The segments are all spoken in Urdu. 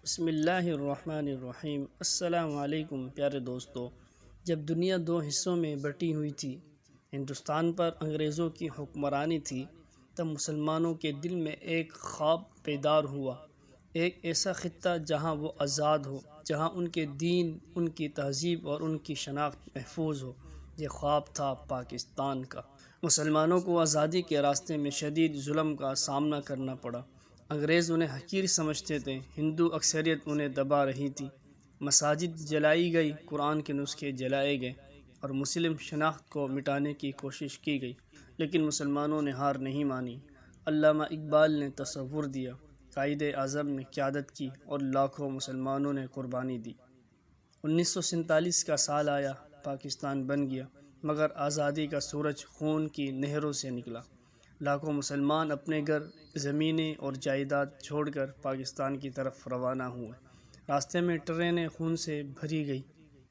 بسم اللہ الرحمن الرحیم۔ السلام علیکم پیارے دوستو۔ جب دنیا دو حصوں میں بٹی ہوئی تھی، ہندوستان پر انگریزوں کی حکمرانی تھی، تب مسلمانوں کے دل میں ایک خواب بیدار ہوا، ایک ایسا خطہ جہاں وہ آزاد ہو، جہاں ان کے دین، ان کی تہذیب اور ان کی شناخت محفوظ ہو۔ یہ خواب تھا پاکستان کا۔ مسلمانوں کو آزادی کے راستے میں شدید ظلم کا سامنا کرنا پڑا۔ انگریز انہیں حقیر سمجھتے تھے، ہندو اکثریت انہیں دبا رہی تھی، مساجد جلائی گئی، قرآن کے نسخے جلائے گئے اور مسلم شناخت کو مٹانے کی کوشش کی گئی، لیکن مسلمانوں نے ہار نہیں مانی۔ علامہ اقبال نے تصور دیا، قائد اعظم نے قیادت کی اور لاکھوں مسلمانوں نے قربانی دی۔ 1947 کا سال آیا، پاکستان بن گیا، مگر آزادی کا سورج خون کی نہروں سے نکلا۔ لاکھوں مسلمان اپنے گھر، زمینیں اور جائیداد چھوڑ کر پاکستان کی طرف روانہ ہوئے۔ راستے میں ٹرینیں خون سے بھری گئی،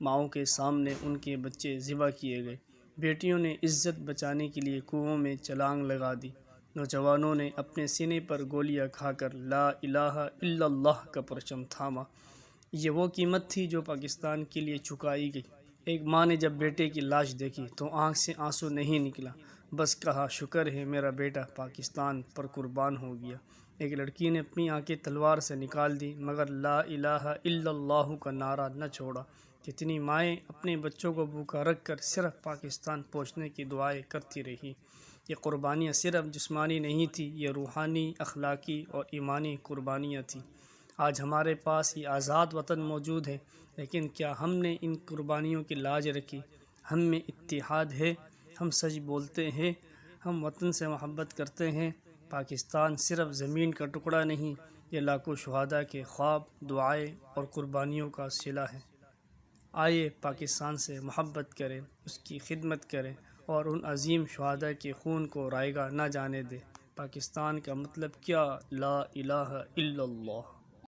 ماؤں کے سامنے ان کے بچے ذبح کیے گئے، بیٹیوں نے عزت بچانے کے لیے کنوؤں میں چھلانگ لگا دی، نوجوانوں نے اپنے سینے پر گولیاں کھا کر لا الہ الا اللہ کا پرچم تھاما۔ یہ وہ قیمت تھی جو پاکستان کے لیے چکائی گئی۔ ایک ماں نے جب بیٹے کی لاش دیکھی تو آنکھ سے آنسو نہیں نکلا، بس کہا، شکر ہے میرا بیٹا پاکستان پر قربان ہو گیا۔ ایک لڑکی نے اپنی آنکھیں تلوار سے نکال دی، مگر لا الہ الا اللہ کا نعرہ نہ چھوڑا۔ کتنی مائیں اپنے بچوں کو بھوکا رکھ کر صرف پاکستان پہنچنے کی دعائیں کرتی رہی۔ یہ قربانیاں صرف جسمانی نہیں تھیں، یہ روحانی، اخلاقی اور ایمانی قربانیاں تھیں۔ آج ہمارے پاس یہ آزاد وطن موجود ہے، لیکن کیا ہم نے ان قربانیوں کی لاج رکھی؟ ہم میں اتحاد ہے؟ ہم سچ بولتے ہیں؟ ہم وطن سے محبت کرتے ہیں؟ پاکستان صرف زمین کا ٹکڑا نہیں، یہ لاکھوں شہداء کے خواب، دعائیں اور قربانیوں کا صلہ ہے۔ آئیے پاکستان سے محبت کریں، اس کی خدمت کریں اور ان عظیم شہداء کے خون کو رائیگاں نہ جانے دیں۔ پاکستان کا مطلب کیا؟ لا الہ الا اللہ۔